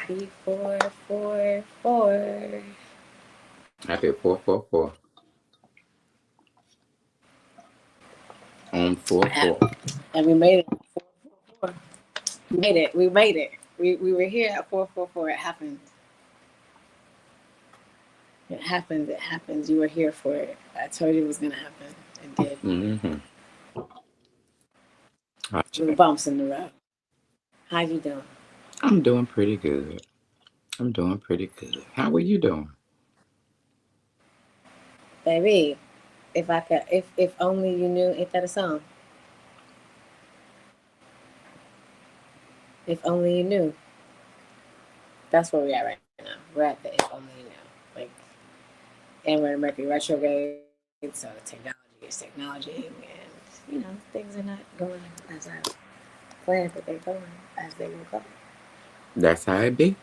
Happy 444. I did 444 on 4-4. And we made it. 444. We made it. We made it. We were here at 444. It happened. It happened. It happens. You were here for it. I told you it was going to happen. It did. Mm-hmm. Little bumps in the road. How you doing? I'm doing pretty good. I'm doing pretty good. How are you doing? Baby, if I could, if only you knew, ain't that a song? If only you knew. That's where we're at right now. We're at the if only you knew. Like, and we're in Mercury retrograde, so technology is technology, and things are not going as I planned, but they're going as they will go. That's how it be.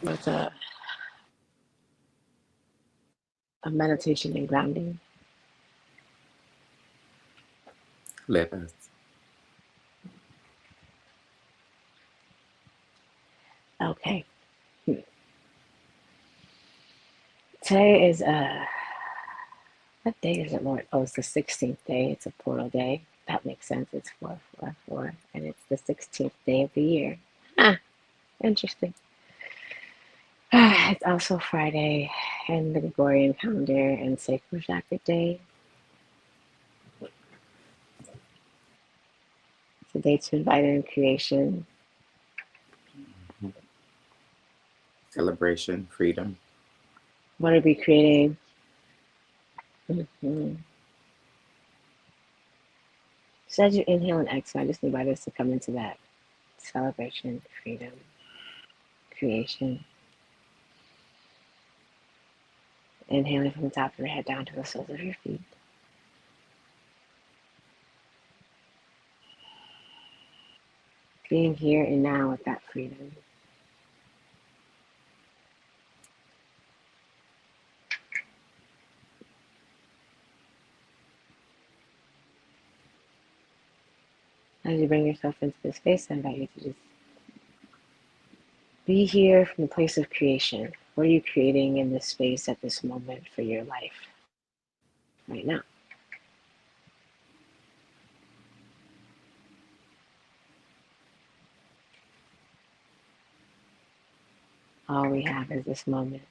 But a meditation and grounding. Let us. Okay. Today is what day is it, Lord? Oh, it's the 16th day. It's a portal day. That makes sense. It's 444, and it's the 16th day of the year. Ah, interesting. It's also Friday and the Gregorian calendar and sacred chakra day. It's a day to invite in creation. Celebration, freedom. What are we creating? Mm-hmm. So as you inhale and exhale, I just invite us to come into that celebration, freedom, creation. Inhaling from the top of your head down to the soles of your feet. Being here and now with that freedom. As you bring yourself into this space, I invite you to just be here from the place of creation. What are you creating in this space at this moment for your life right now? All we have is this moment.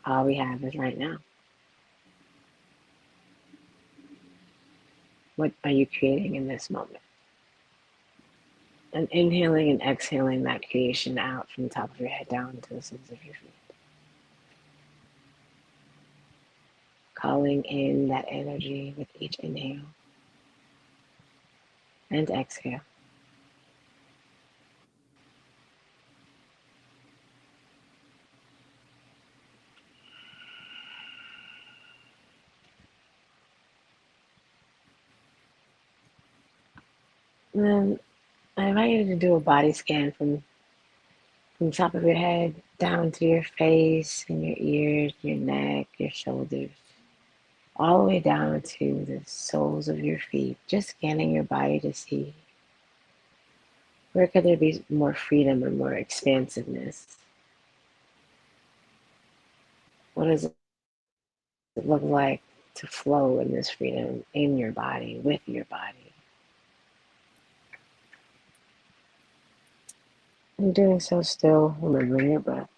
All we have is right now. What are you creating in this moment? And inhaling and exhaling that creation out from the top of your head down to the soles of your feet. Calling in that energy with each inhale and exhale. And then I invite you to do a body scan from the top of your head down to your face and your ears, your neck, your shoulders, all the way down to the soles of your feet, just scanning your body to see where could there be more freedom and more expansiveness. What does it look like to flow in this freedom in your body, with your body? And doing so still remembering your breath.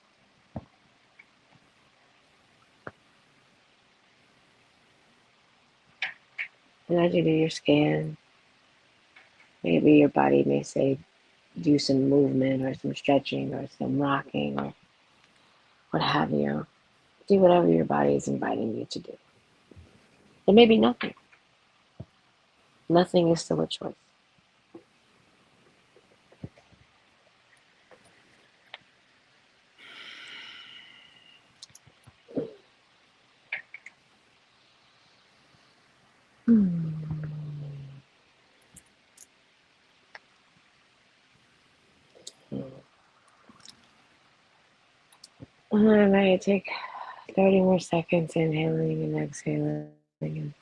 And as you do your scan, maybe your body may say do some movement or some stretching or some rocking or what have you. Do whatever your body is inviting you to do. It may be nothing. Nothing is still a choice. And I take 30 more seconds inhaling and exhaling. And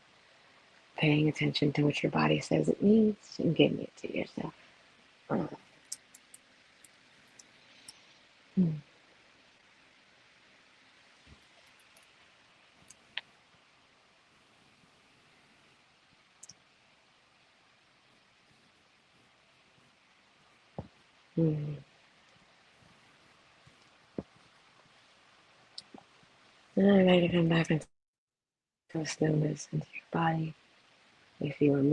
paying attention to what your body says it needs and giving it to yourself. Uh, mm, mm. And I'm ready to come back into a stillness into your body if you are moving,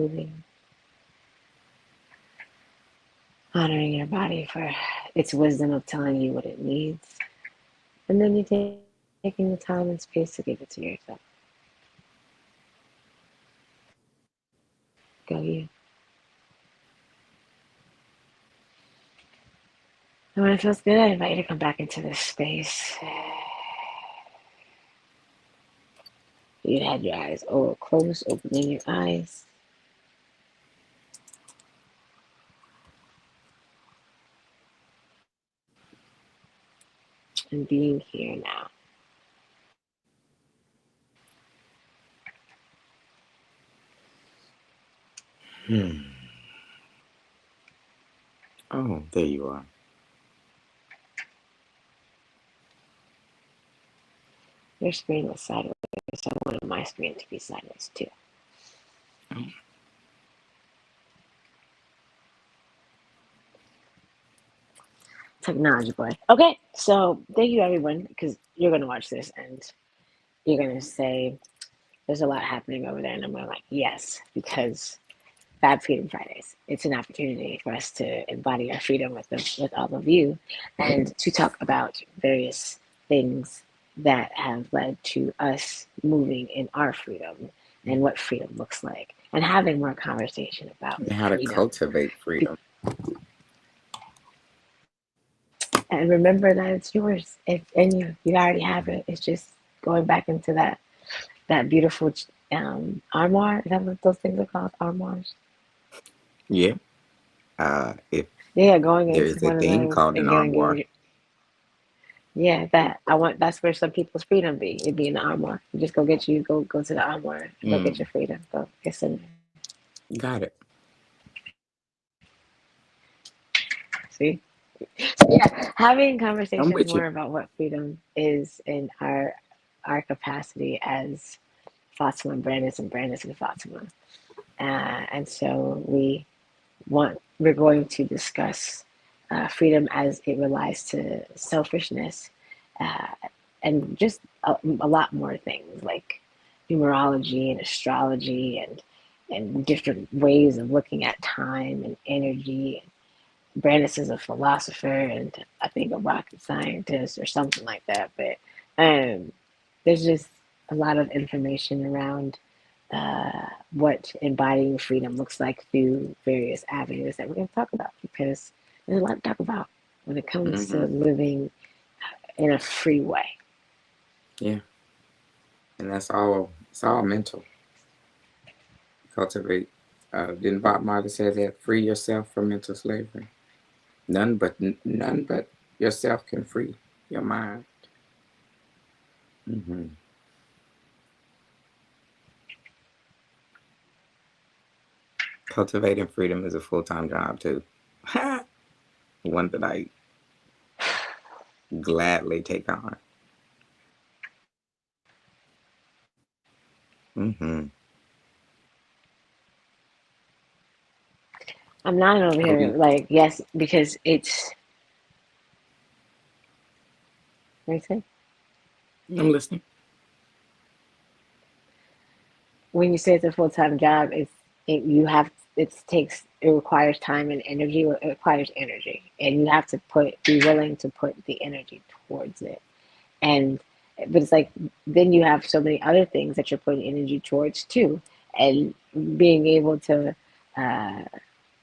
honoring your body for its wisdom of telling you what it needs, and then you taking the time and space to give it to yourself. Go you. And when it feels good, I invite you to come back into this space. You had your eyes all closed, opening your eyes and being here now. Oh, there you are. Your screen was sideways, so I wanted my screen to be sideways too. Oh, Technology boy. Okay, so thank you everyone because you're gonna watch this and you're gonna say there's a lot happening over there, and I'm gonna like yes because FAB Freedom Fridays. It's an opportunity for us to embody our freedom with all of you, and to talk about various things that have led to us moving in our freedom and what freedom looks like, and having more conversation about and how to freedom. cultivate freedom. And remember that it's yours. And you already have it. It's just going back into that beautiful armoire. Is that what those things are called? Armoires. Yeah. If Yeah, going into there's a one of thing those called an and going armoire. to yeah, that I want. That's where some people's freedom be. It be in the armoire. You just go to the armoire. Go get your Mm, freedom. Go get some. got it. See. So yeah, having I'm conversations with you. more about what freedom is in our capacity as Fatima and Brandis and Fatima. And so we're going to discuss freedom as it relates to selfishness, uh, and just a lot more things like numerology and astrology and different ways of looking at time and energy. Brandis is a philosopher and I think a rocket scientist or something like that. But there's just a lot of information around what embodying freedom looks like through various avenues that we're going to talk about because there's a lot to talk about when it comes to Hmm. living in a free way. Yeah. And that's all. It's all mental. Cultivate. Didn't Bob Marley say that? Free yourself from mental slavery. None but yourself can free your mind. Hmm. Cultivating freedom is a full-time job too. One that I gladly take on. Hmm. I'm not over I'll here be. like, yes, because it's, what do you say? I'm listening. When you say it's a full time job, you have it requires time and energy. It requires energy, and you have to be willing to put the energy towards it. And but it's like then you have so many other things that you're putting energy towards too, and being able to uh,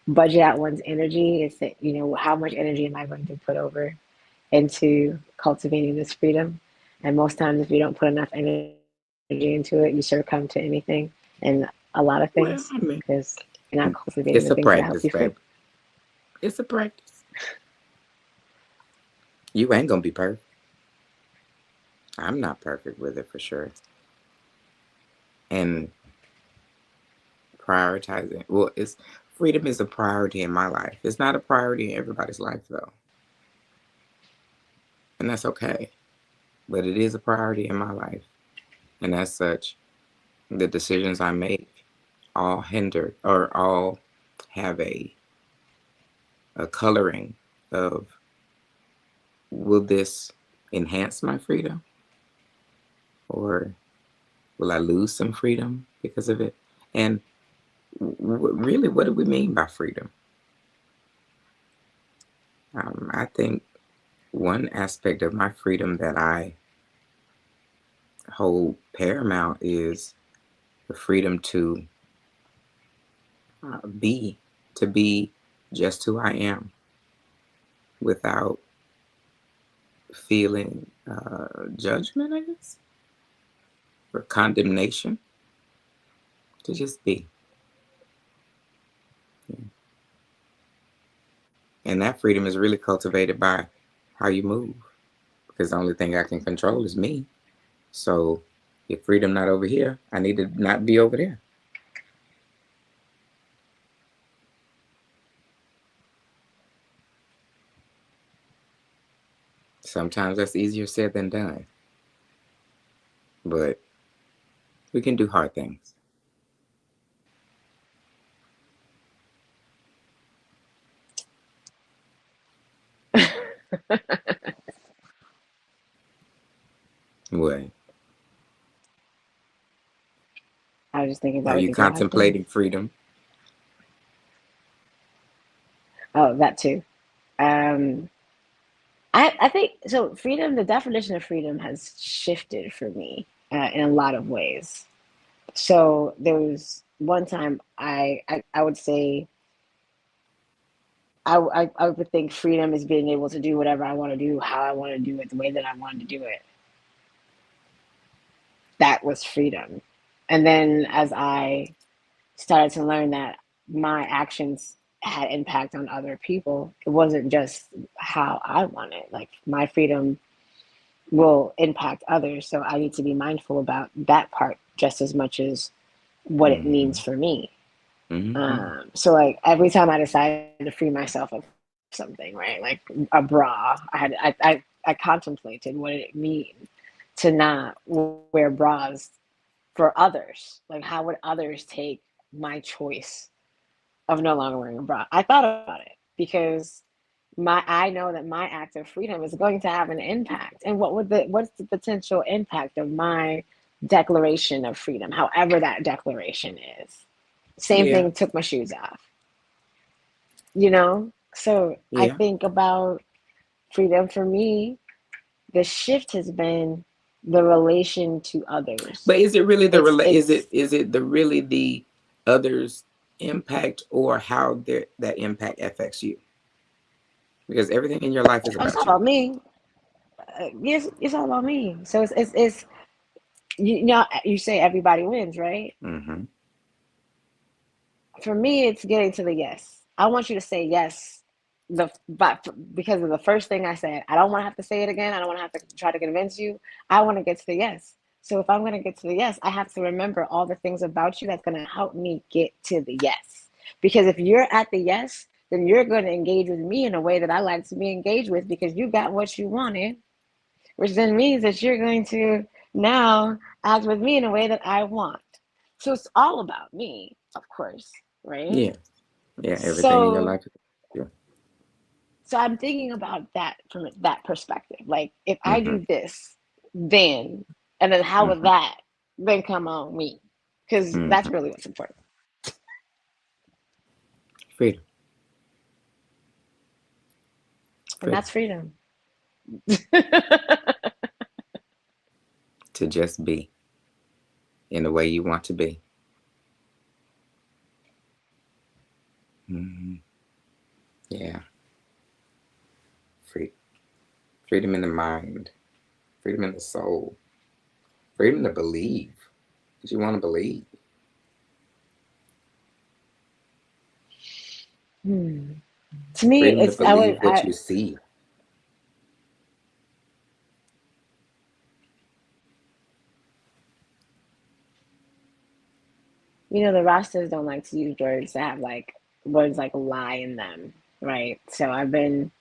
budget out one's energy is that how much energy am I going to put over into cultivating this freedom? And most times, if you don't put enough energy into it, you succumb to anything and a lot of things Well, I mean, because you're not cultivating the it's a things that help you practice, free. baby. It's a practice. You ain't gonna be perfect. I'm not perfect with it for sure. And prioritizing. Well, it's freedom is a priority in my life. It's not a priority in everybody's life though, and that's okay. But it is a priority in my life, and as such, the decisions I make all hinder or all have a coloring of, will this enhance my freedom, or will I lose some freedom because of it? And really, what do we mean by freedom? I think one aspect of my freedom that I hold paramount is the freedom be, to be just who I am without feeling judgment, I guess, or condemnation, to just be. And that freedom is really cultivated by how you move, because the only thing I can control is me. So if freedom not over here, I need to not be over there. Sometimes that's easier said than done, but we can do hard things. What? I was just thinking Are that we you can do hard things. contemplating freedom? Oh, that too. Um, I think so. Freedom, the definition of freedom has shifted for me in a lot of ways. So there was one time I would say I would think freedom is being able to do whatever I want to do, how I want to do it, the way that I want to do it. That was freedom. And then as I started to learn that my actions had impact on other people, it wasn't just how I want it. Like my freedom will impact others. So I need to be mindful about that part just as much as what it Mm-hmm. means for me. Mm-hmm. So like every time I decided to free myself of something, right? Like a bra, I contemplated what it mean to not wear bras for others. Like how would others take my choice of no longer wearing a bra? I thought about it because my I know that my act of freedom is going to have an impact. And what's the potential impact of my declaration of freedom, however that declaration is? Same Yeah. thing, took my shoes off, you know? So I Yeah. think about freedom for me, the shift has been the relation to others. But is it really the It's is it the really the others impact, or how that impact affects you? Because everything in your life is it's all about you. about me. Yes, it's all about me. So it's you know you say everybody wins, right? Mm-hmm. For me, it's getting to the yes. I want you to say yes. But because of the first thing I said, I don't want to have to say it again. I don't want to have to try to convince you. I want to get to the yes. So if I'm going to get to the yes, I have to remember all the things about you that's going to help me get to the yes. Because if you're at the yes, then you're going to engage with me in a way that I like to be engaged with because you got what you wanted, which then means that you're going to now act with me in a way that I want. So it's all about me, of course, right? Yeah. Yeah. Everything in your So life is about you. so I'm thinking about that from that perspective. Like if I Mm-hmm. do this, then and then how would Mm-hmm. that then come on me? Because that's Mm-hmm. really what's important. Freedom. And Freedom. that's freedom. To just be in the way you want to be. Mm-hmm. Yeah. Free. Freedom in the mind. Freedom in the soul. Freedom to believe what you want to believe. Hmm. To me, Freedom to it's I would believe what you see. the Rastas don't like to use words that have like words like lie in them, right? So I've been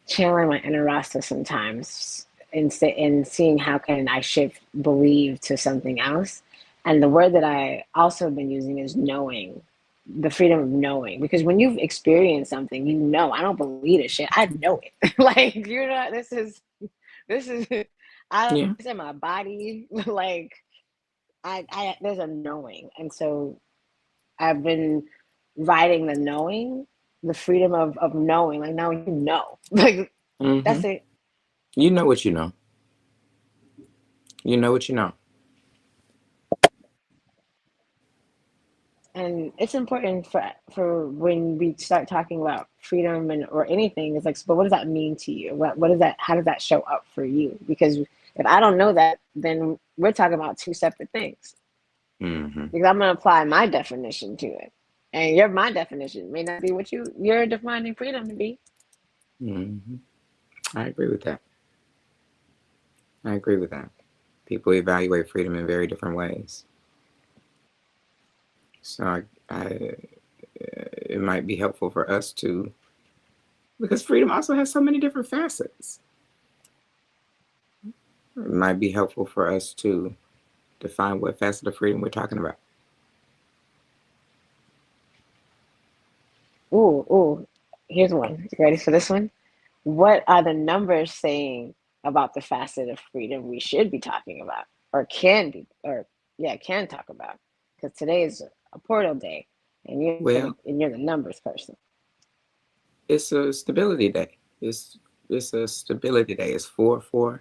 channeling my inner Rasta sometimes in seeing how can I shift believe to something else. And the word that I also been using is knowing, the freedom of knowing. Because when you've experienced something, I don't believe this shit. I know it. Like, this is, I Yeah. it's in my body. Like, there's a knowing. And so I've been writing the knowing, the freedom of knowing. Like, now you know. Like, Mm-hmm. that's it. You know what you know. You know what you know. And it's important for when we start talking about freedom and or anything. It's like, but what does that mean to you? What is that? How does that show up for you? Because if I don't know that, then we're talking about two separate things. Mm-hmm. Because I'm gonna apply my definition to it, and my definition may not be what you're defining freedom to be. Mm-hmm. I agree with that. I agree with that. People evaluate freedom in very different ways. So it might be helpful for us to, because freedom also has so many different facets. It might be helpful for us to define what facet of freedom we're talking about. Ooh. Here's one. You ready for this one? What are the numbers saying about the facet of freedom we should be talking about, or can talk about? Because today is a portal day, and Well, you're the numbers person. it's a stability day. It's a stability day. It's 4-4,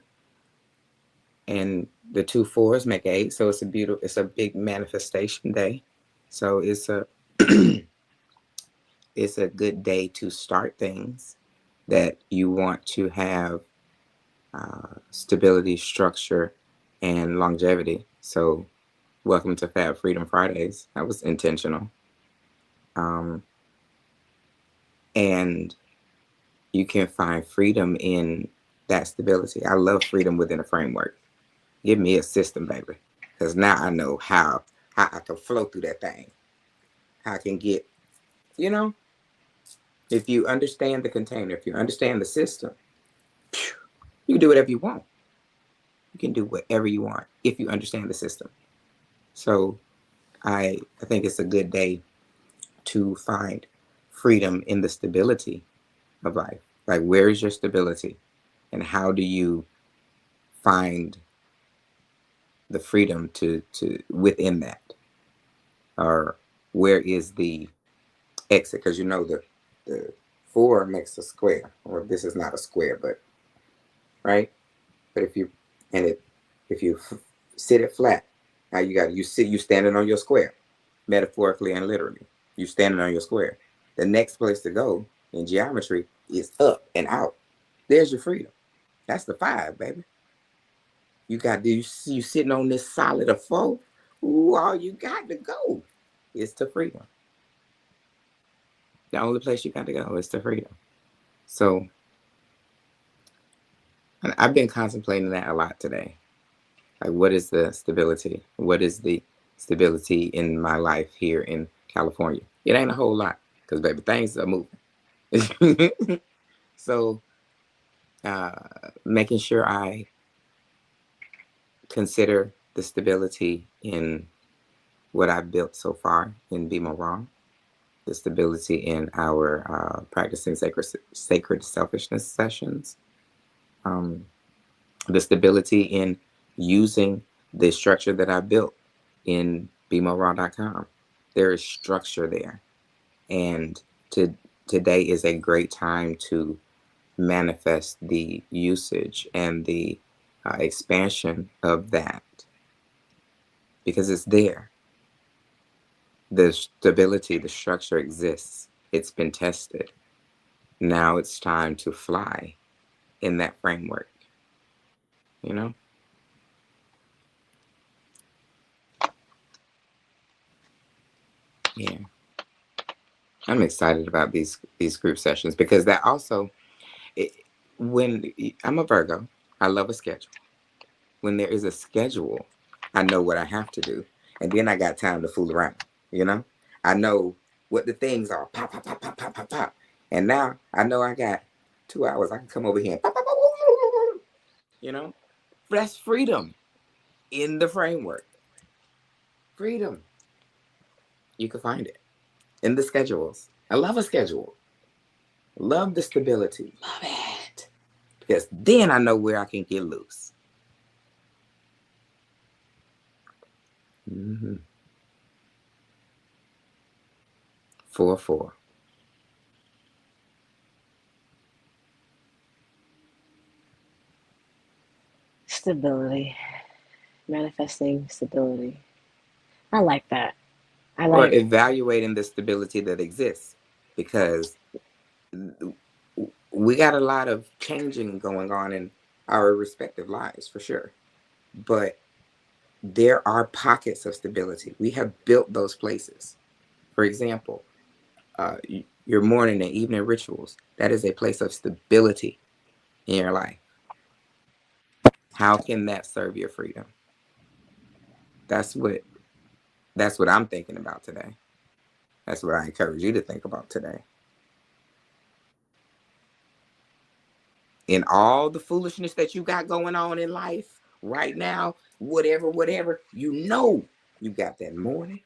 and the two fours make eight. So it's a big manifestation day. So it's a good day to start things that you want to have stability, structure, and longevity. So welcome to FAB Freedom Fridays. That was intentional. Um, and you can find freedom in that stability. I love freedom within a framework. Give me a system, baby, because now I know how I can flow through that thing. How I can get, you know, if you understand the container, if you understand the system, you can do whatever you want. You can do whatever you want if you understand the system. So I think it's a good day to find freedom in the stability of life. Like, where is your stability, and how do you find the freedom to within that, or where is the exit? Because the four makes a square, or this is not a square, but right. But and it if you sit it flat, now you standing on your square, metaphorically and literally. You standing on your square. The next place to go in geometry is up and out. There's your freedom. That's the five, baby. You sitting on this solid of four. Ooh, all you got to go is to freedom. The only place you got to go is to freedom. So, and I've been contemplating that a lot today. Like, what is the stability? What is the stability in my life here in California? It ain't a whole lot, because baby, things are moving. So, making sure I consider the stability in what I've built so far in Be More Wrong, the stability in our practicing sacred selfishness sessions, um, the stability in using the structure that I built in BeMoreRaw.com. There is structure there, and today is a great time to manifest the usage and the expansion of that, because it's there. The stability, the structure exists. It's been tested. Now it's time to fly in that framework, you know? Yeah. I'm excited about these group sessions, because that also it, when I'm a Virgo, I love a schedule. When there is a schedule, I know what I have to do. And then I got time to fool around, you know? I know what the things are. Pop, pop, pop, pop, pop, pop, pop. And now I know I got 2 hours. I can come over here and pop, pop, pop, you know? That's freedom in the framework. Freedom. You can find it in the schedules. I love a schedule. Love the stability. Love it. Because then I know where I can get loose. Mm-hmm. 4-4. Stability. Manifesting stability. I like that. I Or like, evaluating the stability that exists. Because we got a lot of changing going on in our respective lives, for sure. But there are pockets of stability. We have built those places. For example, your morning and evening rituals, that is a place of stability in your life. How can that serve your freedom? That's what that's what I'm thinking about today. That's what I encourage you to think about today. In all the foolishness that you got going on in life right now, whatever, you got that morning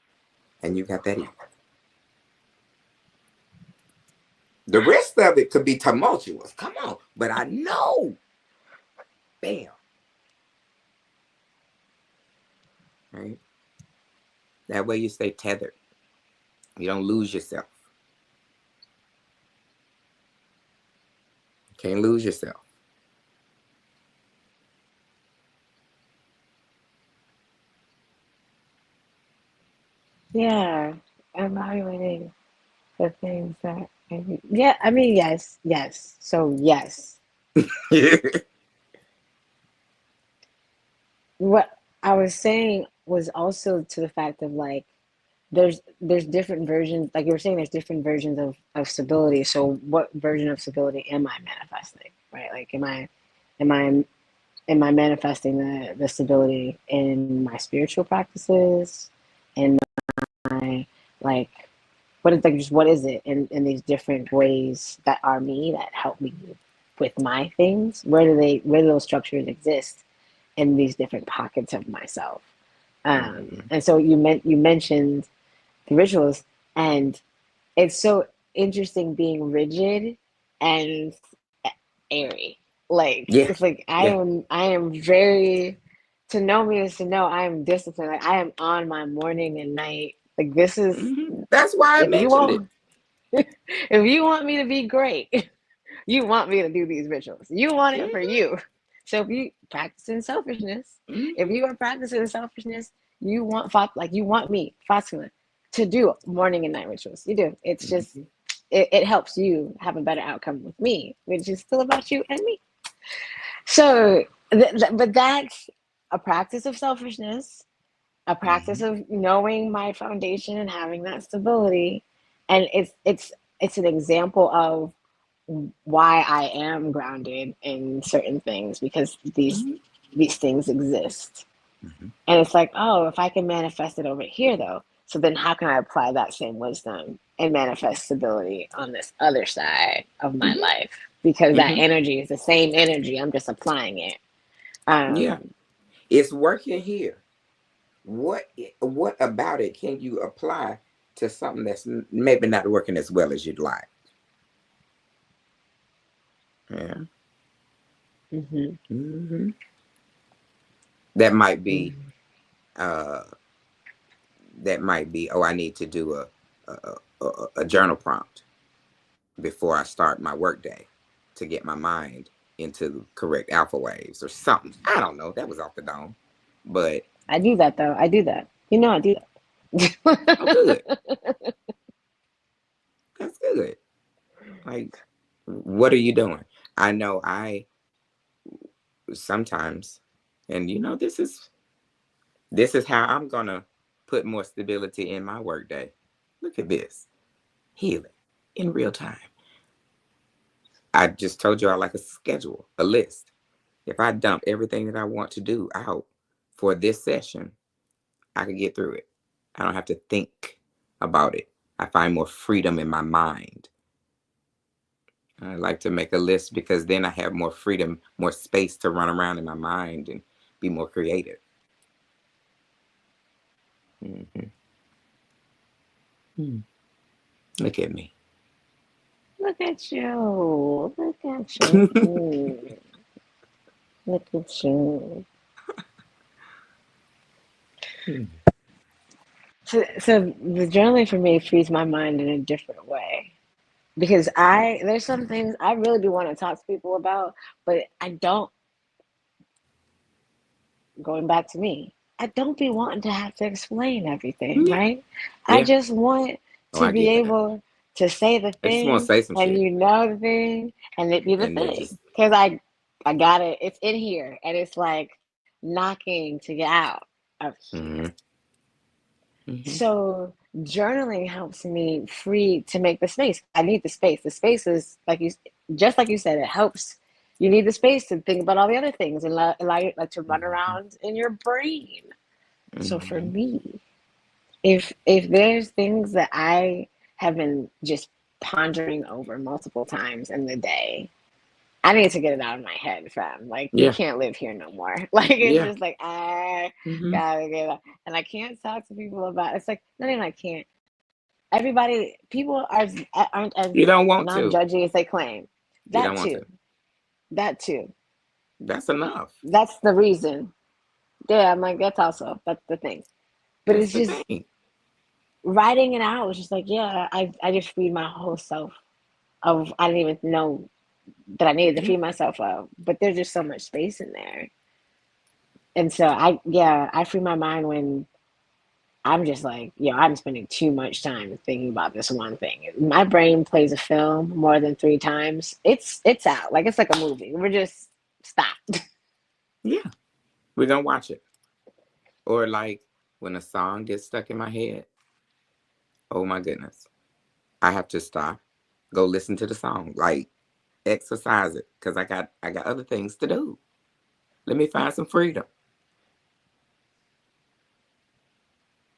and you got that evening. The rest of it could be tumultuous. Come on. But I know, bam, right? That way you stay tethered. You don't lose yourself. You can't lose yourself. yeah, evaluating the things that, yeah, I mean, yes, yes. So, yes. What I was saying was also to the fact of like, there's different versions, like you were saying, there's different versions of stability. So what version of stability am I manifesting, right? Like, am I am I manifesting the stability in my spiritual practices, in my, like, what is, like, just what is it in these different ways that are me, that help me with my things? Where do those structures exist in these different pockets of myself? Mhm. And so you mentioned the rituals, and it's so interesting being rigid and airy. Like, Yeah, it's like yeah. I am very, to know me is to know I am disciplined. Like, I am on my morning and night. Like, this is, That's why I if you mentioned it. want if you want me to be great, you want me to do these rituals. You want it for Mhm, you. So if you practicing selfishness, if mhm, you are practicing selfishness, you want like you want me, Fatima, to do morning and night rituals. You do. It's just, mhm, it helps you have a better outcome with me, which is still about you and me. So, but that's a practice of selfishness, a practice mhm, of knowing my foundation and having that stability, and it's an example of why I am grounded in certain things, because mhm, these things exist. mhm, And it's like, oh, if I can manifest it over here though, so then how can I apply that same wisdom and manifest stability on this other side of my mhm, life? Because that mhm. energy is the same energy. I'm just applying it. Yeah, Um, it's working here. What about it can you apply to something that's maybe not working as well as you'd like? Yeah. mhm, Hmm. That might be mhm. uh oh, I need to do a journal prompt before I start my workday to get my mind into correct alpha waves or something. I don't know. That was off the dome. But I do that though. I do that. You know, I do oh good. that. That's good. Like what are you doing? I know I sometimes and this is how I'm gonna put more stability in my workday. Look at this. Healing in real time. I just told you I like a schedule, a list. If I dump everything that I want to do out for this session, I can get through it. I don't have to think about it. I find more freedom in my mind. I like to make a list because then I have more freedom, more space to run around in my mind and be more creative. Hmm. Hmm. Look at me. Look at you. Look at you. Look at you. Hmm. So the journaling for me frees my mind in a different way. Because there's some things I really do want to talk to people about, but I don't, going back to me, I don't be wanting to have to explain everything, Yeah. right? I Yeah. just want Oh, to I be get that. able to say the I just want to thing say some and shit. you know the thing and it be the And it thing. just, Because I got it. It's in here and it's like knocking to get out of here. hmm, hmm, So journaling helps me free to make the space. I need the space. The space is like you, just like you said, it helps. You need the space to think about all the other things and allow you like to run hmm, around in your brain. So for hmm. me, if there's things that I have been just pondering over multiple times in the day, I need to get it out of my head, fam. Like you Yeah. can't live here no more. Like it's Yeah. just like I Hmm. gotta get it out. And I can't talk to people about it's like not even I can't. Everybody, people aren't as You don't want to. non-judgy as they claim. You That don't want too. to. That too. That's enough. That's the reason. Yeah, I'm like that's the thing. But That's it's the just thing. writing it out was just like, yeah, I just freed my whole self of I didn't even know that I needed to Yeah. free myself of. But there's just so much space in there. And so I free my mind when I'm just like, I'm spending too much time thinking about this one thing. My brain plays a film more than 3 times. It's out. Like it's like a movie. We're just stopped. Yeah. We're going to watch it. Or like when a song gets stuck in my head, oh my goodness. I have to stop, go listen to the song, like exercise it because I got other things to do. Let me find some freedom.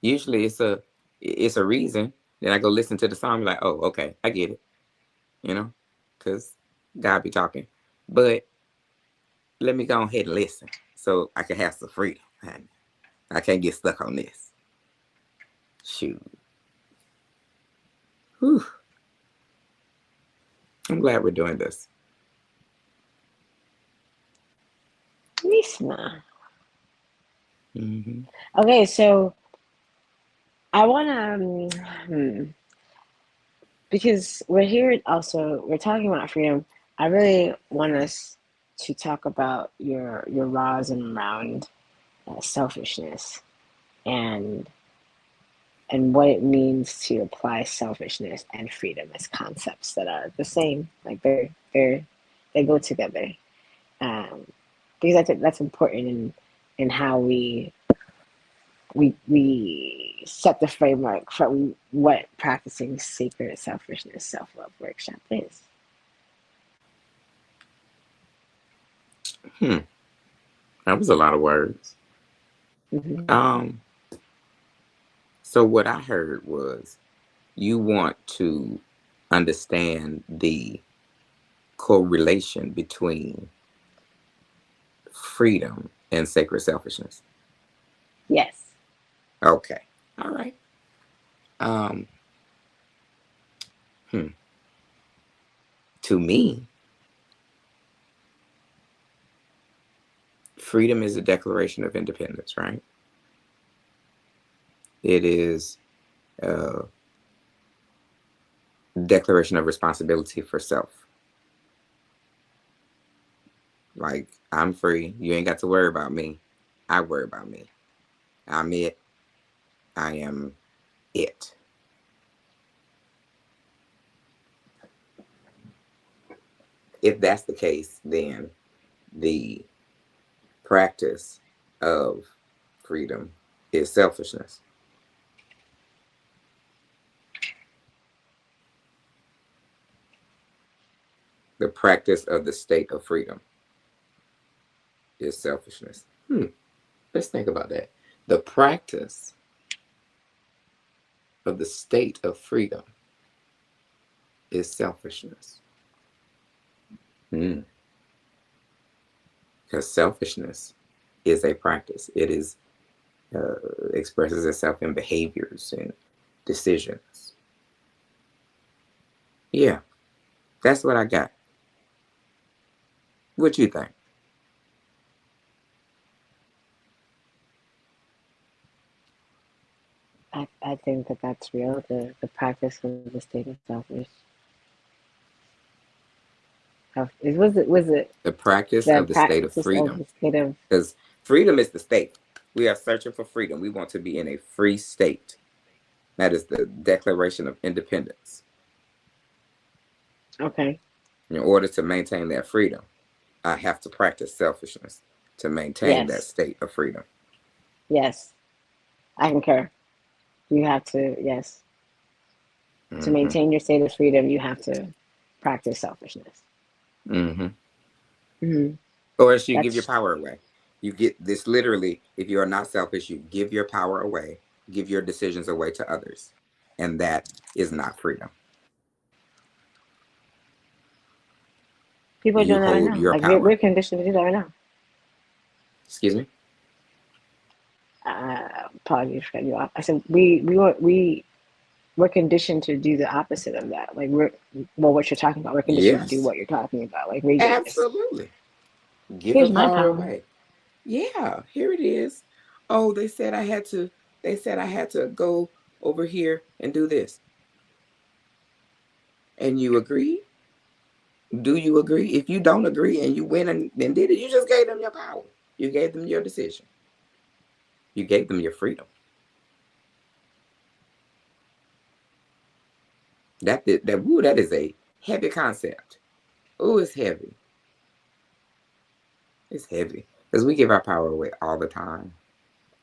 Usually it's a reason. Then I go listen to the song, like, oh, okay, I get it, you know, because God be talking. But let me go ahead and listen so I can have some freedom. And I can't get stuck on this. Shoot. Whew. I'm glad we're doing this. Lisa. Hmm. Okay, so I wanna because we're here also we're talking about freedom. I really want us to talk about your rawism around selfishness and what it means to apply selfishness and freedom as concepts that are the same. Like they go together. Um, because that's important in how we set the framework for what practicing sacred selfishness self love workshop is. Hmm. That was a lot of words. Mm-hmm. Um. So what I heard was you want to understand the correlation between freedom and sacred selfishness. Yes. Okay. All right. Um, hmm. To me, freedom is a declaration of independence, right? It is a declaration of responsibility for self. Like, I'm free. You ain't got to worry about me. I worry about me. I'm it. I am it. If that's the case, then the practice of freedom is selfishness. The practice of the state of freedom is selfishness. Let's think about that. The practice of the state of freedom is selfishness. Mm. Because selfishness is a practice. It is expresses itself in behaviors and decisions. Yeah, that's what I got. What you think? I think that that's real. The practice of the state of selfish. Was it The practice the of the state of practice of freedom. the state of? Because freedom is the state. We are searching for freedom. We want to be in a free state. That is the Declaration of Independence. Okay. In order to maintain that freedom, I have to practice selfishness to maintain that Yes. state of freedom. Yes. I concur. You have to. Yes. To Mm-hmm. maintain your state of freedom, you have to practice selfishness. Mm-hmm. Hmm. Or else you give your That's power away. You get this literally, if you are not selfish, you give your power away, give your decisions away to others. And that is not freedom. people are You doing that right hold now. your Like we're power. conditioned to do that right now. Excuse me? Apologies for cutting you off. I said we're conditioned to do the opposite of that. Like what you're talking about. We're conditioned to do Yes, what you're talking about. Like we just absolutely. Give the here's my power power. away. Yeah, here it is. Oh, they said I had to go over here and do this. And you agree? Do you agree? If you don't agree and you went and did it, you just gave them your power. You gave them your decision. You gave them your freedom. That is a heavy concept. Oh, it's heavy. It's heavy. Because we give our power away all the time.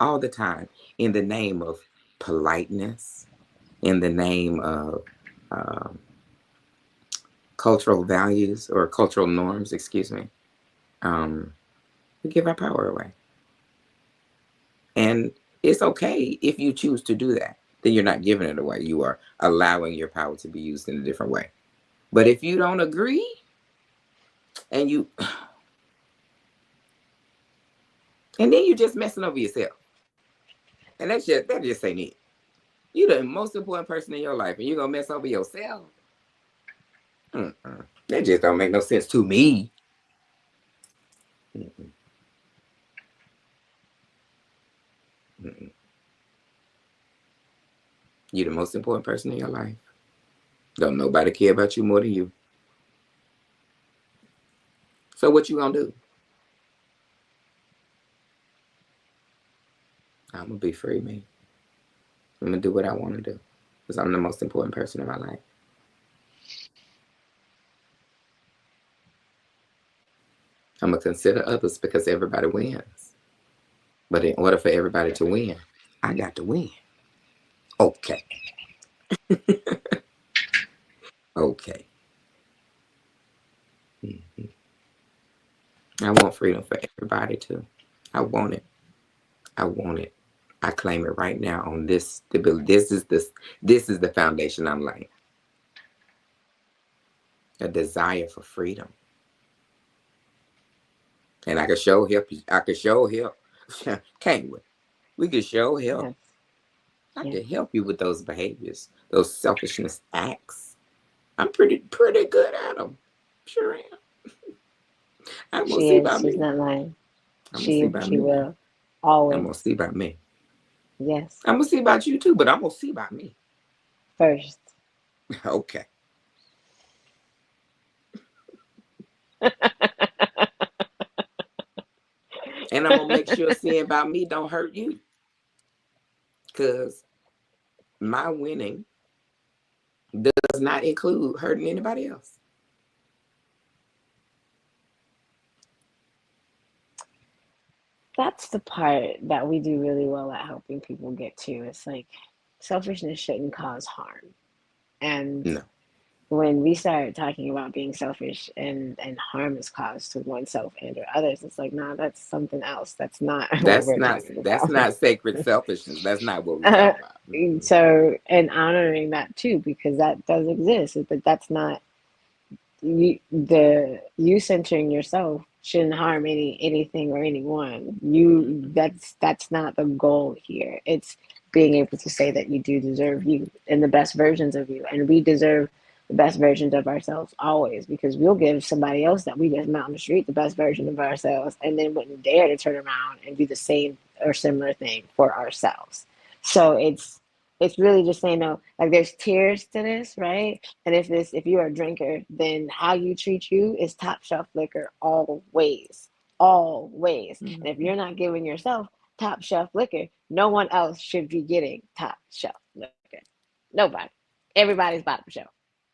All the time. In the name of politeness, in the name of um, cultural values or cultural norms, excuse me. Um, we give our power away. And it's okay if you choose to do that. Then you're not giving it away. You are allowing your power to be used in a different way. But if you don't agree and and then you're just messing over yourself. And that just ain't it. You're the most important person in your life and you're gonna mess over yourself. Mm-mm. That just don't make no sense to me. Mm-mm. Mm-mm. You're the most important person in your life. Don't nobody care about you more than you. So what you gonna do? I'm gonna be free, man. I'm gonna do what I want to do because I'm the most important person in my life. I'm gonna consider others because everybody wins. But in order for everybody to win, I got to win. Okay. Okay. Mhm. I want freedom for everybody too. I want it. I want it. I claim it right now on this stability. This is the foundation I'm laying. A desire for freedom. And I can show help you. I can show help. Can't we? We can show help. Yes. I Yes. can help you with those behaviors, those selfishness acts. I'm pretty good at them. Sure am. I'm gonna She see is. about She's me. not lying. I'm gonna see about She me now. will I'm gonna always. see about me. Yes. I'm gonna see about you too, but I'm gonna see about me. First. Okay. And I'm gonna make sure seeing about me don't hurt you. Cause my winning does not include hurting anybody else. That's the part that we do really well at helping people get to. It's like selfishness shouldn't cause harm. And No. when we start talking about being selfish and harm is caused to oneself and or others, it's like, nah, that's something else. That's not what we're talking That's about. not sacred selfishness. That's not what we talk about. Mm-mm. So, and honoring that too, because that does exist, but that's not you centering yourself shouldn't harm anything or anyone. Mm-mm. That's not the goal here. It's being able to say that you do deserve you and the best versions of you, and we deserve the best versions of ourselves always, because we'll give somebody else that we just met on the street the best version of ourselves and then wouldn't dare to turn around and do the same or similar thing for ourselves. So it's really just saying, no, like there's tiers to this, right? And if you're a drinker, then how you treat you is top shelf liquor always, always. And if Mm-hmm. you're not giving yourself top shelf liquor, no one else should be getting top shelf liquor. Nobody. Everybody's bottom shelf.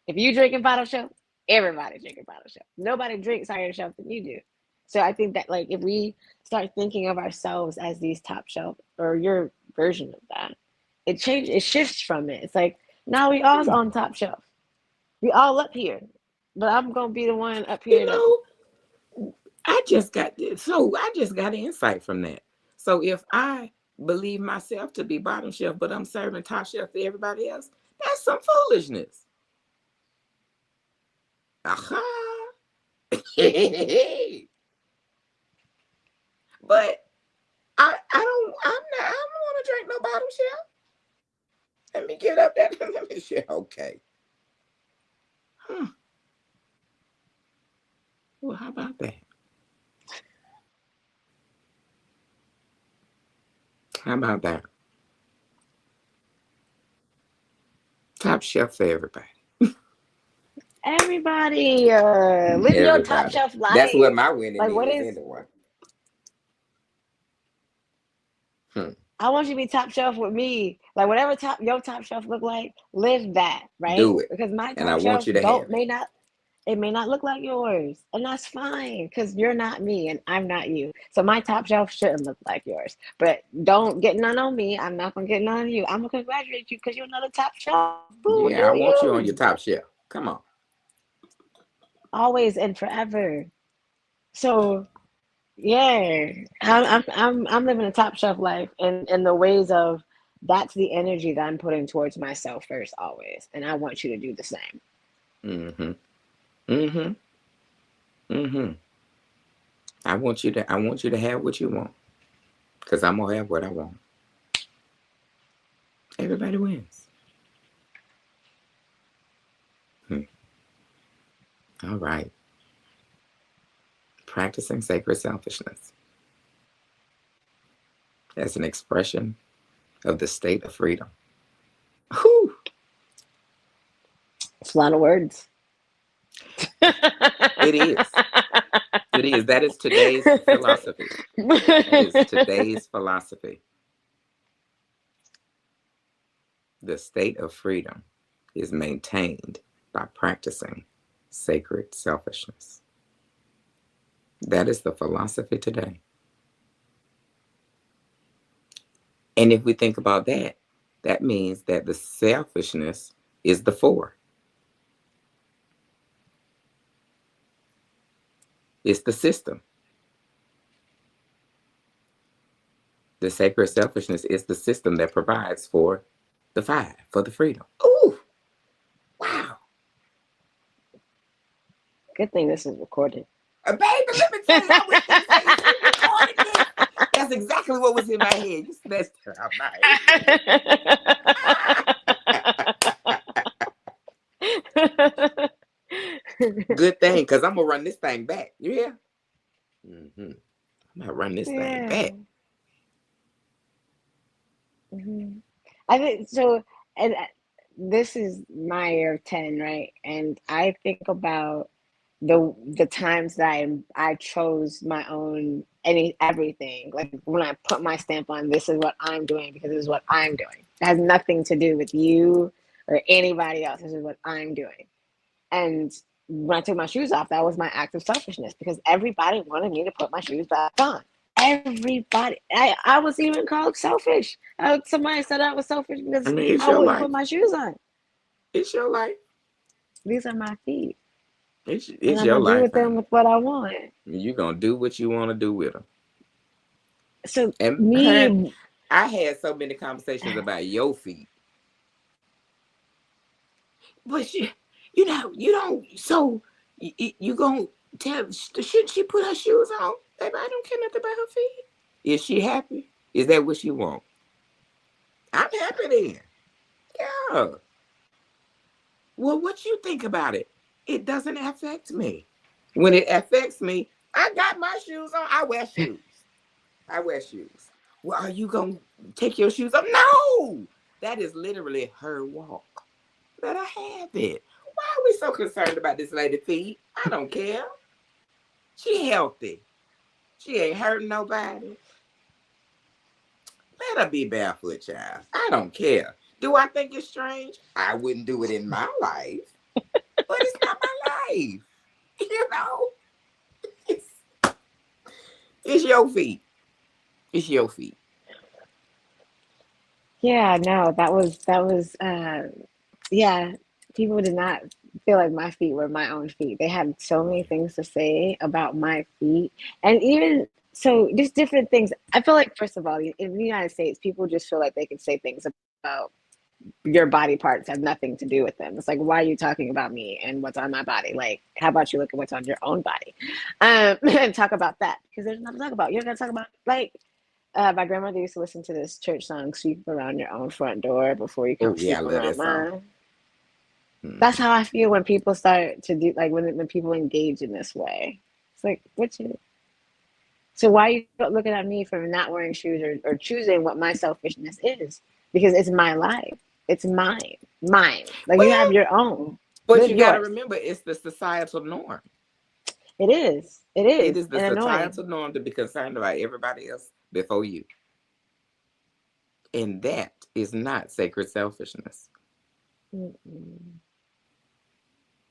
If you drinking bottom shelf, everybody's drinking bottom shelf. Nobody drinks higher shelf than you do. So I think that, like, if we start thinking of ourselves as these top shelf or your version of that, it shifts from it. It's like now we all Hmm. on top shelf. We all up here. But I'm gonna be the one up You here that know, I just got insight from that. So if I believe myself to be bottom shelf, but I'm serving top shelf to everybody else, that's some foolishness. Aha. But I don't want to drink no bottom shelf. Let me get up there. Let me share. Okay. Huh. Well, how about that? How about that? Top shelf for everybody. everybody live your top Everybody. shelf That's what life. my winning Like what is is anyway. Hmm. I want you to be top shelf with me. Like whatever your top shelf look like, live that, right? Do it. Because my And I top want shelf you to don't have it. may not it may not look like yours. And that's fine because you're not me and I'm not you. So my top shelf shouldn't look like yours. But don't get none on me. I'm not gonna get none on you. I'm gonna congratulate you because you're another top shelf. Boo, do Yeah, I want you on your you. top shelf. Come on. Always and forever. So yeah, I'm living a top shelf life in the ways of that's the energy that I'm putting towards myself first always, and I want you to do the same. Mm-hmm. Mm-hmm. Mm-hmm. I want you to have what you want. Because I'm gonna have what I want. Everybody wins. Hmm. All right. Practicing sacred selfishness as an expression of the state of freedom. Whew. It's a lot of words. It is. It is. That is today's philosophy. That is today's philosophy. The state of freedom is maintained by practicing sacred selfishness. That is the philosophy today. And if we think about that, that means that the selfishness is the four. It's the system. The sacred selfishness is the system that provides for the five, for the freedom. Ooh, wow. Good thing this is recorded. Baby, let me tell you, I was going to say, is he recording this? That's exactly what was in my head. You snatched it out of my head. Good thing, because I'm going to run this thing back. You hear? Mm-hmm. I'm going to run this thing Yeah. back. Mhm. I think so, and this is my year of 10, right? And I think about the times that I chose my own everything. Like when I put my stamp on this is what I'm doing because this is what I'm doing. It has nothing to do with you or anybody else. This is what I'm doing. And when I took my shoes off, that was my act of selfishness because everybody wanted me to put my shoes back on. Everybody. I was even called selfish. Somebody said I was selfish I because mean, it's I your wouldn't put life. my shoes on. It's your life. These are my feet, and It's I'm your gonna do life, with them honey. with what I want. You're gonna do what you want to do with them. So And hun, me, I had so many conversations about your feet. But you don't. So you gonna tell? Shouldn't she put her shoes on? Baby, I don't care nothing about her feet. Is she happy? Is that what she want? I'm happy then. Yeah. Well, what you think about it? It doesn't affect me. When it affects me, I got my shoes on. I wear shoes. I wear shoes. Well, are you gonna take your shoes off? No. That is literally her walk. Let her have it. Why are we so concerned about this lady feet? I don't care. She healthy. She ain't hurting nobody. Let her be barefoot, child. I don't care. Do I think it's strange? I wouldn't do it in my life, but it's not my life. You know, it's, it's your feet. It's your feet. yeah, no, that was yeah. People did not feel like my feet were my own feet. They had so many things to say about my feet, and even so, just different things. I feel like first of all, in the United States, people just feel like they can say things about your body parts have nothing to do with them. It's like, why are you talking about me and what's on my body? Like, how about you look at what's on your own body, and talk about that because there's nothing to talk about. You're gonna talk about like my grandmother used to listen to this church song, "Sweep around your own front door before you come Oh yeah, I sweep love around that song. mine." That's Mm-hmm. how I feel when people start to do like when people engage in this way. It's like, what you? So why are you looking at me for not wearing shoes or choosing what my selfishness is? Because it's my life. It's mine. Like you have Well, your own. but Live you got to yours. remember, it's the societal norm. It is. It It is. is the And annoying. societal norm to be concerned about everybody else before you, and that is not sacred selfishness. Mm-mm,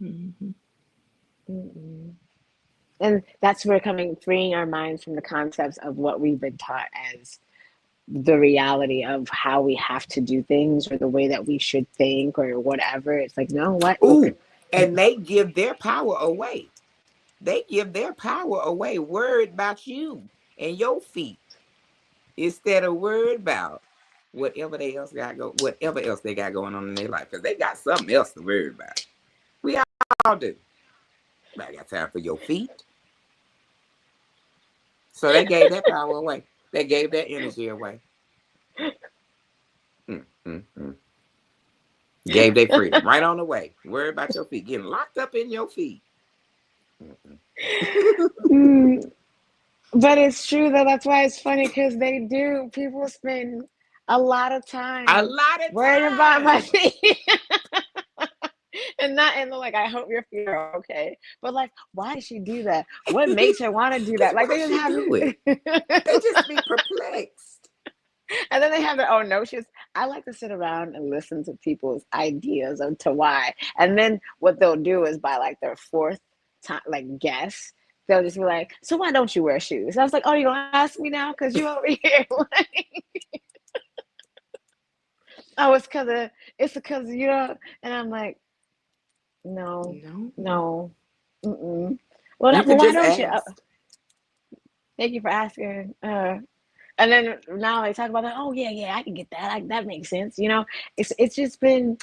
Mm-hmm. mm-mm. And that's where coming, freeing our minds from the concepts of what we've been taught as the reality of how we have to do things or the way that we should think or whatever. It's like, no, what? Look, Ooh, and they give their power away. They give their power away, worried about you and your feet instead of worried about whatever else they got going on in their life, because they got something else to worry about. We all do. But I got time for your feet. So they gave that power away. They gave that energy away. Mm, mm, mm. Gave their freedom right on the way. Worry about your feet getting locked up in your feet. Mm-mm. mm, but it's true though. That's why it's funny because they do. People spend a lot of A time lot of worrying about my time. feet. And not in the like, I hope your feet are okay. But like, why does she do that? What makes her want to do Because that? Like why they just she have do it? They just be perplexed. and then they have their own notions. I like to sit around and listen to people's ideas of to why. And then what they'll do is by like their fourth time, like guess, they'll just be like, "So why don't you wear shoes?" I was like, "Oh, you gonna ask me now? Cause you over here like, oh, it's because you know." And I'm like, "No, No, no, mm-mm." Well, you well, could why just don't you? ask. Thank you for asking. And then now they talk about that. Oh yeah, yeah, I can get that. That makes sense. You know, it's just been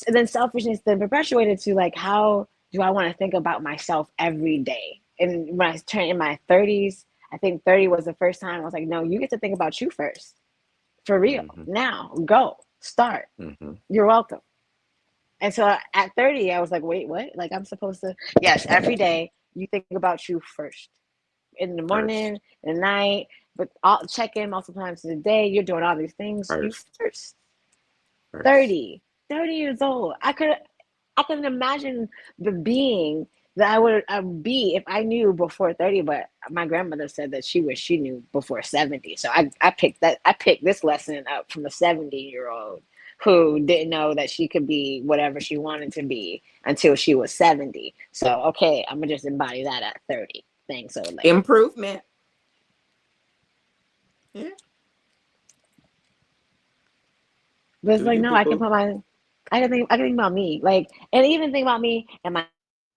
then selfishness then perpetuated to like how do I want to think about myself every day? And when I turned in my 30s, I think 30 was the first time I was like, no, you get to think about you first, for real. Mm-hmm, Now, go start. mm-hmm. You're welcome. And so at 30, I was like, wait, what? Like I'm supposed to? Yes, every day you think about you first in the morning, First, in the night, but all, check in multiple times a day. You're doing all these things. You first, first. first. 30, 30 years old. I couldn't imagine the being that I would be if I knew before 30, but my grandmother said that she wished she knew before 70. So I picked this lesson up from a 70-year-old who didn't know that she could be whatever she wanted to be until she was 70. So okay, I'm gonna just embody that at 30. Thanks, old lady. Improvement. Yeah. But it's Do like you no, I can people? put my I can think about me, like, and even think about me and my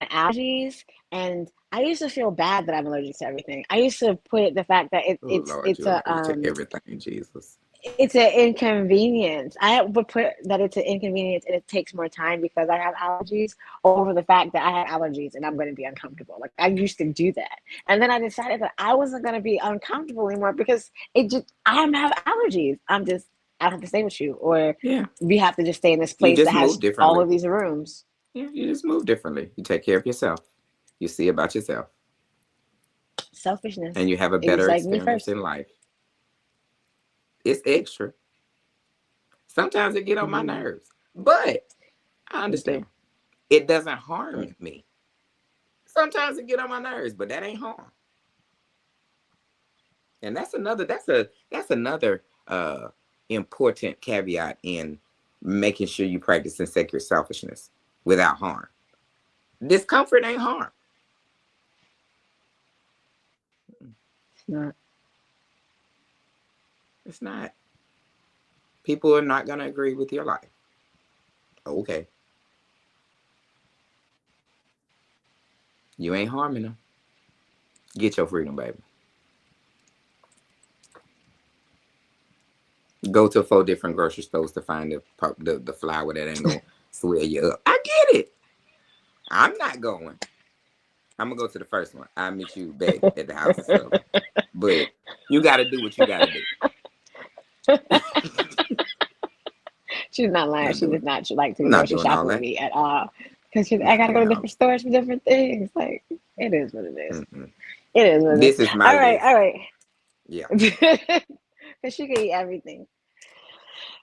allergies. And I used to feel bad that I'm allergic to everything. I used to put the fact that Oh Lord, you're allergic to everything, Jesus. it's an inconvenience. I would put that it's an inconvenience and it takes more time because I have allergies over the fact that I have allergies and I'm going to be uncomfortable. Like I used to do that. And then I decided that I wasn't going to be uncomfortable anymore because it just, I have allergies. I don't have to stay with you, or Yeah, we have to just stay in this you place just that move has all differently. of these rooms. Yeah, you just move differently. You take care of yourself. You see about yourself, and Selfishness. you have a It was better like me experience first. in life. It's extra. Sometimes it get on my Mm-hmm. nerves, but I Me too. understand. It doesn't harm Mm. me. Sometimes it get on my nerves, but that ain't harm. And that's another important caveat in making sure you practicing sacred selfishness without harm. Discomfort ain't harm. It's not. It's not. People are not gonna agree with your life. Okay, you ain't harming them. Get your freedom, baby. Go to 4 different grocery stores to find the flour that ain't gonna swell you up. I get it. I'm not going. I'm gonna go to the first one. I'll meet you back at the house and stuff. But you got to do what you got to do. She's not lying. Not She doing. does not like to I'm not grocery doing shop all with that. me at all. Because I Not gotta go to doing all different stores for different things. Like it is what it is. that. Mm-mm. It is what it is. This is my All right, list. all right. Yeah. Because she can eat everything.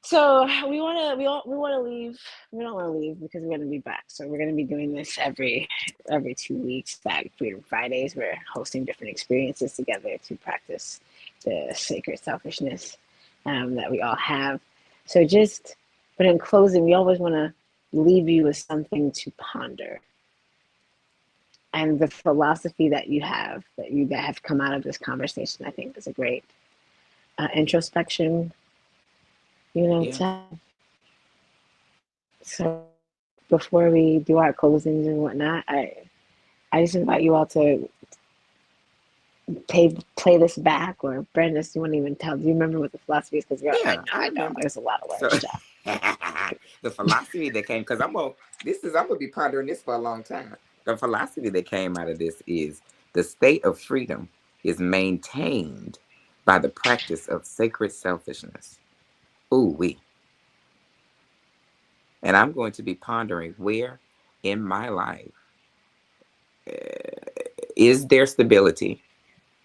So we wanna leave. We don't want to leave because we're gonna be back. So we're gonna be doing this every 2 weeks. FAB Freedom Fridays. We're hosting different experiences together to practice the sacred selfishness that we all have. So just, but in closing, we always want to leave you with something to ponder, and the philosophy that have come out of this conversation. I think is a great introspection, Yeah. to have. So before we do our closings and whatnot, I just invite you all to play this back, or Brenda, you won't even tell. Do you remember what the philosophy is? Because you're Yeah. like, no, I I don't. remember. There's a lot of So words, Jeff. the philosophy that came because I'm gonna be pondering this for a long time. The philosophy that came out of this is the state of freedom is maintained by the practice of sacred selfishness. Ooh wee. And I'm going to be pondering where in my life is there stability,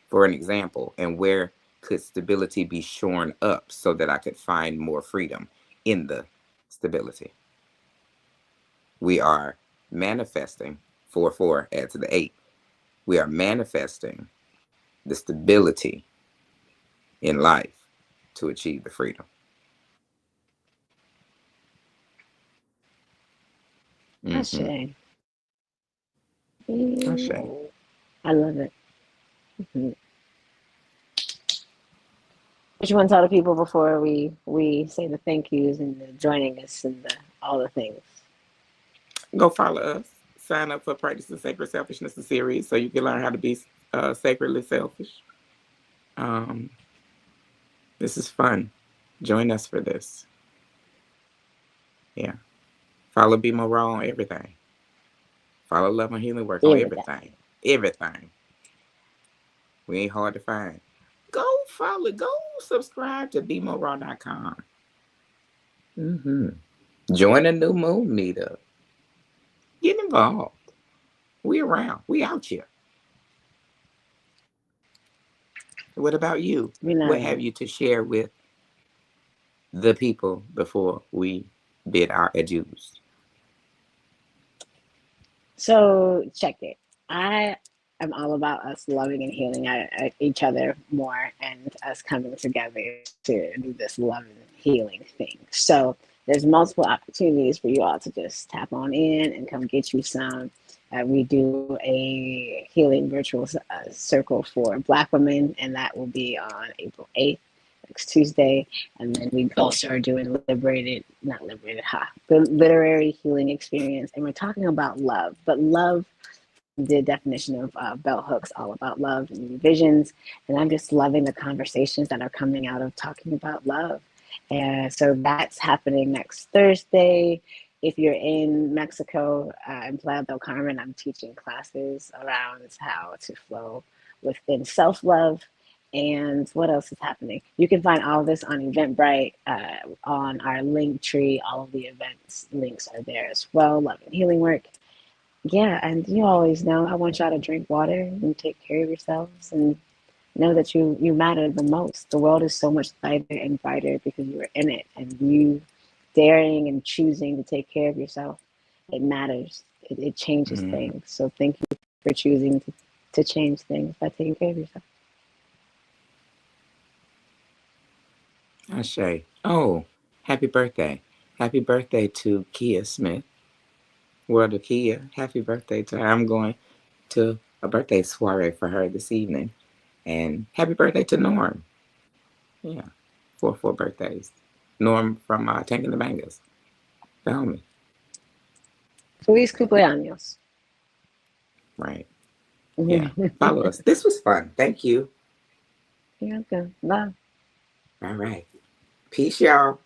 for an example, and where could stability be shorn up so that I could find more freedom in the stability. We are manifesting 4 4 add to the 8. We are manifesting the stability in life to achieve the freedom. Mm-hmm. Ashe. Ashe. I love it. Mm-hmm. What you want to tell the people before we say the thank yous and the joining us and all the things? Go follow us. Sign up for Practicing Sacred Selfishness series so you can learn how to be sacredly selfish. Um, this is fun. Join us for this. Yeah. Follow Be More Raw on everything. Follow Love and Healing Work on Everything. everything. Everything. We ain't hard to find. Go follow, go subscribe to BeMoreRaw.com. Mm-hmm. Join a new moon meetup. Get involved. We around. We out here. What about you? We're not What have alone. you to share with the people before we bid our adieus? So check it. I am all about us loving and healing each other more, and us coming together to do this love and healing thing. So there's multiple opportunities for you all to just tap on in and come get you some. We do a healing virtual circle for Black women, and that will be on April 8th. next Tuesday, and then we also are doing not liberated, the literary healing experience, and we're talking about love, but love, the definition of bell hooks, all about love and new visions. And I'm just loving the conversations that are coming out of talking about love. And so that's happening next Thursday. If you're in Mexico, in Playa del Carmen, I'm teaching classes around how to flow within self love. And what else is happening? You can find all of this on Eventbrite, on our link tree. All of the events links are there as well. Love and healing work. Yeah, and you always know I want y'all to drink water and take care of yourselves and know that you matter the most. The world is so much lighter and brighter because you are in it, and you daring and choosing to take care of yourself. It matters. It changes Mm, things. So thank you for choosing to change things by taking care of yourself. Ashe. Oh, happy birthday. Happy birthday to Kia Smith. Well, to Kia, happy birthday to her. I'm going to a birthday soiree for her this evening. And happy birthday to Norm. Yeah, four birthdays. Norm from Tank and the Bangers. The homie. Feliz cumpleaños. Right. Yeah. You're Follow us. This was fun. Thank you. welcome. Bye. All right. Peace, y'all.